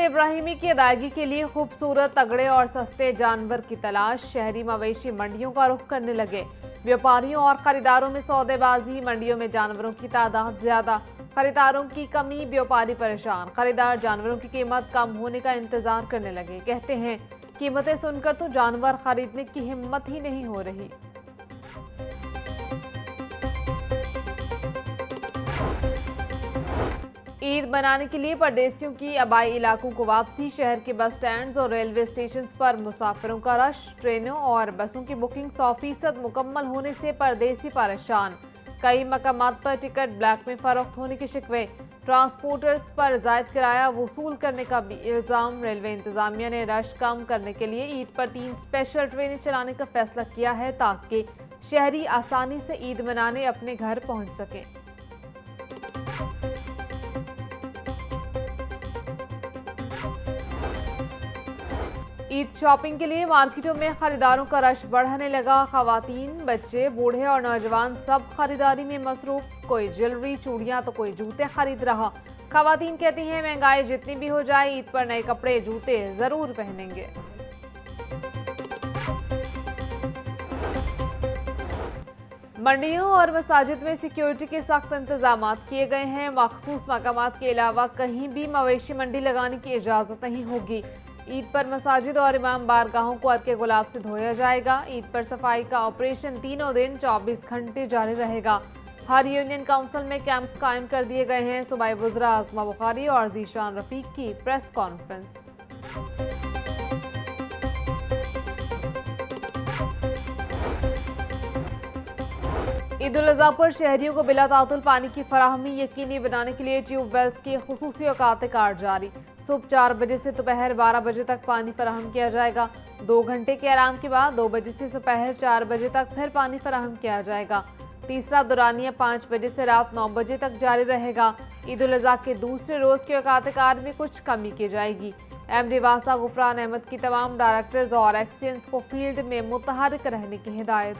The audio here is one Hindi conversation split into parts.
इब्राहिमी की अदायगी के लिए खूबसूरत, तगड़े और सस्ते जानवर की तलाश। शहरी मवेशी मंडियों का रुख करने लगे। व्यापारियों और खरीदारों में सौदेबाजी। मंडियों में जानवरों की तादाद ज्यादा, खरीदारों की कमी, व्यापारी परेशान। खरीदार जानवरों की कीमत कम होने का इंतजार करने लगे। कहते हैं कीमतें सुनकर तो जानवर खरीदने की हिम्मत ही नहीं हो रही। ईद मनाने के लिए परदेशियों की आबाई इलाकों को वापसी। शहर के बस स्टैंड्स और रेलवे स्टेशन पर मुसाफिरों का रश। ट्रेनों और बसों की बुकिंग 100% मुकम्मल होने से परदेसी परेशान। कई मकामात पर टिकट ब्लैक में फरोख्त होने के शिकवे। ट्रांसपोर्टर्स पर जायद किराया वसूल करने का भी इल्जाम। रेलवे इंतजामिया ने रश कम करने के लिए ईद पर 3 स्पेशल ट्रेनें चलाने का फैसला किया है, ताकि शहरी आसानी से ईद मनाने अपने घर पहुंच सकें। ईद शॉपिंग के लिए मार्केटों में खरीदारों का रश बढ़ने लगा। खवातीन, बच्चे, बूढ़े और नौजवान सब खरीदारी में मसरूफ। कोई ज्वेलरी, चूड़ियां तो कोई जूते खरीद रहा। खवातीन कहती हैं महंगाई जितनी भी हो जाए, ईद पर नए कपड़े, जूते जरूर पहनेंगे। मंडियों और मसाजिद में सिक्योरिटी के सख्त इंतजाम किए गए हैं। मखसूस मकामात के अलावा कहीं भी मवेशी मंडी लगाने की इजाजत नहीं होगी। ईद पर मसाजिद और इमाम बारगाहों को अरके गुलाब से धोया जाएगा। ईद पर सफाई का ऑपरेशन तीनों दिन 24 घंटे जारी रहेगा। हर यूनियन काउंसिल में कैंप्स कायम कर दिए गए हैं। सूबाई वज़रा आज़मा बुखारी और ज़ीशान रफीक की प्रेस कॉन्फ्रेंस। ईद उल अज़हा पर शहरियों को बिला तातुल पानी की फराहमी यकीनी बनाने के लिए ट्यूबवेल्स की खुसूसी औकात कार जारी। सुबह 4 बजे से दोपहर 12 बजे तक पानी फराहम किया जाएगा। 2 घंटे के आराम के बाद 2 बजे से दोपहर 4 बजे तक फिर पानी फराहम किया जाएगा। तीसरा दौरानिया 5 बजे से रात 9 बजे तक जारी रहेगा। ईद उल अज़हा के दूसरे रोज की औकात कार में कुछ कमी की जाएगी। एमडी वासा गुफरान अहमद की तमाम डायरेक्टर्स और एक्सीडेंट्स को फील्ड में मुतहरिक रहने की हिदायत।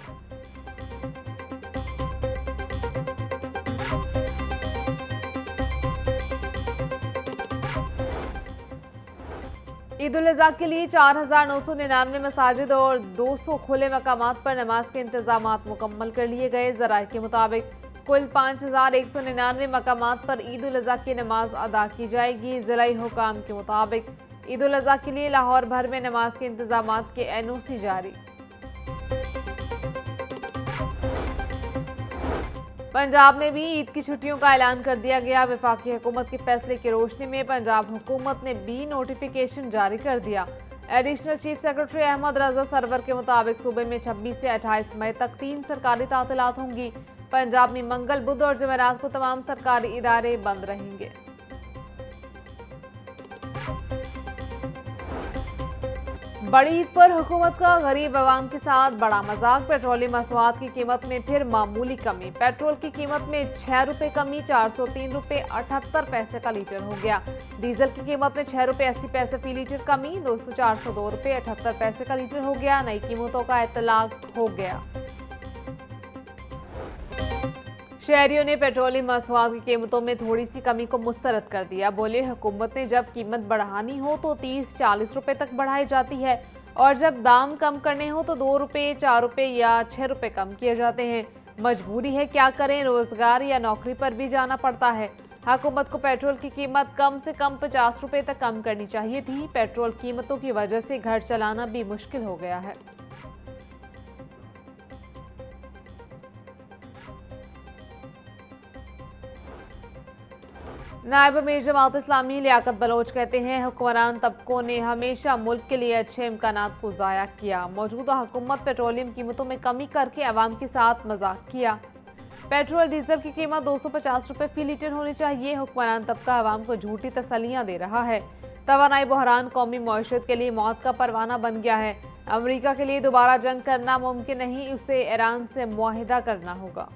ईद उल अज़हा के लिए 4,999 मसाजिद और 200 खुले मकामात पर नमाज के इंतजाम मुकम्मल कर लिए गए। ज़राए के मुताबिक कुल 5,199 मकामात पर ईद उल अज़हा की नमाज अदा की जाएगी। ज़िलाई हुकाम के मुताबिक ईद उल अज़हा के लिए लाहौर भर में नमाज के इंतजाम के NOC जारी। पंजाब में भी ईद की छुट्टियों का ऐलान कर दिया गया। वफाकी हुकूमत के फैसले की रोशनी में पंजाब हुकूमत ने भी नोटिफिकेशन जारी कर दिया। एडिशनल चीफ सेक्रेटरी अहमद रजा सरवर के मुताबिक सूबे में 26 से 28 मई तक 3 सरकारी तातीलात होंगी। पंजाब में मंगल, बुध और जुमेरात को तमाम सरकारी इदारे बंद रहेंगे। बड़ी ईद पर हुकूमत का गरीब अवाम के साथ बड़ा मजाक। पेट्रोलियम मसवाद की कीमत में फिर मामूली कमी। पेट्रोल की कीमत में 6 रुपए कमी, 403 रुपए 78 पैसे का लीटर हो गया। डीजल की कीमत में 6 रुपए 80 पैसे फी लीटर कमी, 402 रुपए 78 पैसे का लीटर हो गया। नई कीमतों का इतलाक हो गया। शहरियों ने पेट्रोलियम मसवाद की कीमतों में थोड़ी सी कमी को मुस्तरद कर दिया। बोले हुकूमत ने जब कीमत बढ़ानी हो तो 30-40 रुपए तक बढ़ाई जाती है, और जब दाम कम करने हो तो 2 रुपए, 4 रुपए या 6 रुपए कम किए जाते हैं। मजबूरी है, क्या करें, रोजगार या नौकरी पर भी जाना पड़ता है। हुकूमत को पेट्रोल की कीमत कम से कम 50 रुपए तक कम करनी चाहिए थी। पेट्रोल कीमतों की वजह से घर चलाना भी मुश्किल हो गया है। नायब अमीर जमात इस्लामी लियाकत बलोच कहते हैं हुक्मरान तबकों ने हमेशा मुल्क के लिए अच्छे इम्कानात को ज़ाया किया। मौजूदा हुकूमत पेट्रोलियम कीमतों में कमी करके अवाम के साथ मजाक किया। पेट्रोल डीजल की कीमत 250 रुपए फी लीटर होनी चाहिए। हुक्मरान तबका अवाम को झूठी तसल्लियां दे रहा है। तवानाई बहरान कौमी मईशत के लिए मौत का परवाना बन गया है। अमरीका के लिए दोबारा जंग करना मुमकिन नहीं, उसे ईरान से मुआहिदा करना होगा।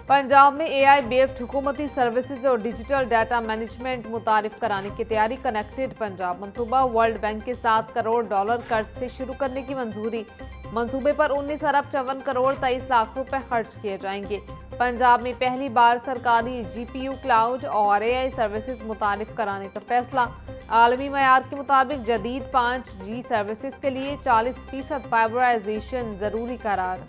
पंजाब में AI बेस्ड हुकूमती सर्विसेज और डिजिटल डाटा मैनेजमेंट मुतारिफ कराने की तैयारी। कनेक्टेड पंजाब मंसूबा वर्ल्ड बैंक के $7 करोड़ कर्ज से शुरू करने की मंजूरी। मंसूबे पर 19 अरब 54 करोड़ 23 लाख रुपए खर्च किए जाएंगे। पंजाब में पहली बार सरकारी GPU क्लाउड और AI सर्विसेज मुतारिफ कराने का फैसला। आलमी मयार के मुताबिक जदीद 5G सर्विसेज के लिए 40% फाइबराइजेशन जरूरी करार।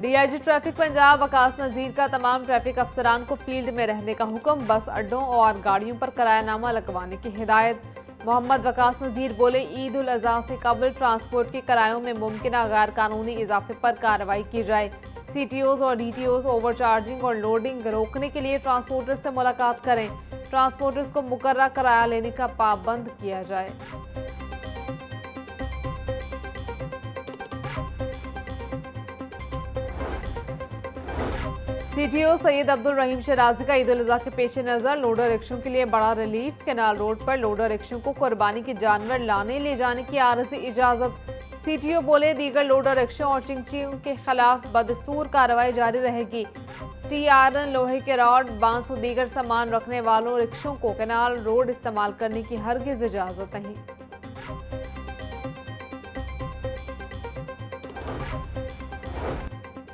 DIG ट्रैफिक पंजाब वकास नजीर का तमाम ट्रैफिक अफसरान को फील्ड में रहने का हुक्म, बस अड्डों और गाड़ियों पर किरायानामा लगवाने की हिदायत। मोहम्मद वकास नजीर बोले, ईद उल अजहा से कबल ट्रांसपोर्ट के किरायों में मुमकिन गैर कानूनी इजाफे पर कार्रवाई की जाए। CTOs और DTOs ओवरचार्जिंग और लोडिंग रोकने के लिए ट्रांसपोर्टर्स से मुलाकात करें। ट्रांसपोर्टर्स को मुकर्रर किराया लेने का पाबंद किया जाए। CTO सैयद अब्दुल रहीम शराजी का ईद उल अजहा के पेश नज़र लोडर रिक्शों के लिए बड़ा रिलीफ। कैनाल रोड पर लोडर रिक्शों को कुर्बानी के जानवर लाने ले जाने की आरज़ी इजाज़त। CTO बोले, दीगर लोडर रिक्शों और चिंचियों के खिलाफ बदस्तूर कार्रवाई जारी रहेगी। आयरन, लोहे के रॉड, बांस और दीगर सामान रखने वालों रिक्शों को कैनाल रोड इस्तेमाल करने की हरगिज़ इजाज़त नहीं।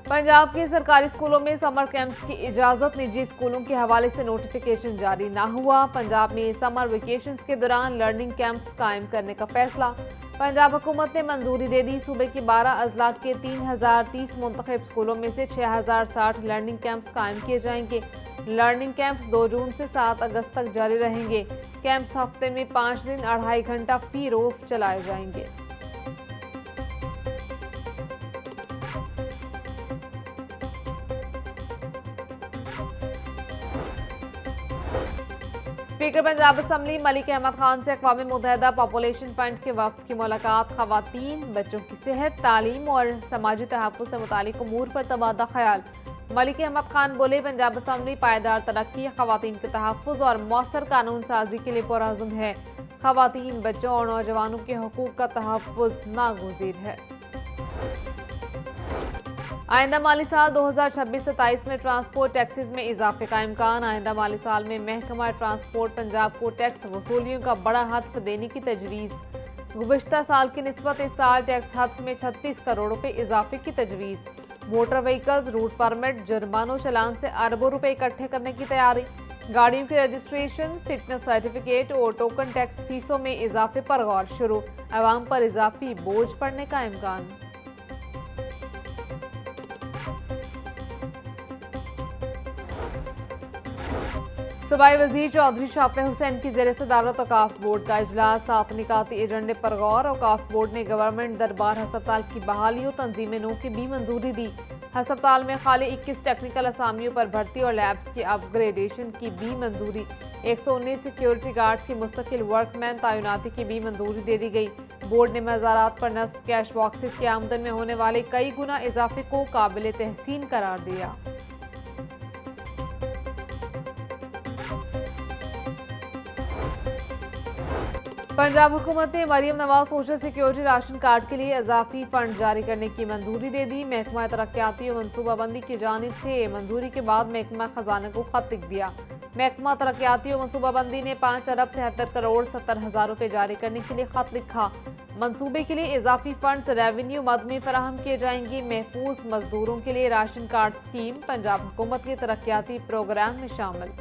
पंजाब के सरकारी स्कूलों में समर कैंप्स की इजाजत, निजी स्कूलों के हवाले से नोटिफिकेशन जारी ना हुआ। पंजाब में समर वेकेशंस के दौरान लर्निंग कैंप्स कायम करने का फैसला। पंजाब हुकूमत ने मंजूरी दे दी। सूबे के 12 अजला के 3030 मुंतखब स्कूलों में से 6060 लर्निंग कैंप्स कायम किए जाएंगे। लर्निंग कैंप्स 2 जून से 7 अगस्त तक जारी रहेंगे। कैंप्स हफ्ते में 5 दिन 2.5 घंटा फी रोज चलाए जाएंगे। स्पीकर पंजाब असम्बली मलिक अहमद खान से अक़वाम मुत्तहिदा पॉपुलेशन फंड के वफ़द की मुलाकात। ख़वातीन, बच्चों की सेहत, तालीम और समाजी तहफ़्फ़ुज़ से मुतालिक उमूर पर तबादला ख्याल। मलिक अहमद खान बोले, पंजाब असम्बली पायदार तरक्की, ख़वातीन के तहफ़्फ़ुज़ और मौसर कानून साजी के लिए पुरअज़्म है। ख़वातीन, बच्चों और नौजवानों के हकूक़ का तहफ़्फ़ुज़ नागुज़ीर है। आइंदा माली साल 2026-27 में ट्रांसपोर्ट टैक्सेस में इजाफे का इम्कान। आइंदा माली साल में महकमा ट्रांसपोर्ट पंजाब को टैक्स वसूलियों का बड़ा हत्फ देने की तजवीज़। गुज़िश्ता साल की निस्बत इस साल टैक्स हत्फ में 36 करोड़ रुपए इजाफे की तजवीज़। मोटर व्हीकल्स, रूट परमिट, जुर्मानों चलान से अरबों रुपए इकट्ठे करने की तैयारी। गाड़ियों की रजिस्ट्रेशन, फिटनेस सर्टिफिकेट और टोकन टैक्स फीसों में इजाफे पर गौर शुरू। अवाम पर इजाफी बोझ पड़ने का इम्कान। सूबाई वज़ीर चौधरी शाफे हुसैन की ज़ेर सदारत औक़ाफ़ बोर्ड का इजलास। 7 निकाती एजेंडे पर गौर। औक़ाफ़ बोर्ड ने गवर्नमेंट दरबार हस्पताल की बहाली और तंजीम नौ की भी मंजूरी दी। हस्पताल में खाली 21 टेक्निकल असामियों पर भर्ती और लैब्स की अपग्रेडेशन की भी मंजूरी। 119 सिक्योरिटी गार्ड्स की मुस्तकिल वर्कमैन तैनाती की भी मंजूरी दे दी गई। बोर्ड ने मज़ारात पर नस्ब कैश बॉक्सेस की आमदन में होने वाले कई गुना इजाफे को काबिल तहसीन करार दिया। पंजाब हुकूमत ने Maryam Nawaz social security ration card के लिए इजाफी फंड जारी करने की मंजूरी दे दी। महकमा तरक्याती और मनसूबाबंदी की जानिब से मंजूरी के बाद महकमा खजाना को खत लिख दिया। महकमा तरक्याती और मनसूबाबंदी ने 5 अरब 73 करोड़ 70 हज़ार रुपये जारी करने के लिए खत लिखा। मंसूबे के लिए इजाफी फंड रेवेन्यू मद में फराहम किए जाएंगे। महफूज मजदूरों के लिए राशन कार्ड स्कीम पंजाब हुकूमत के तरक्याती प्रोग्राम में शामिल।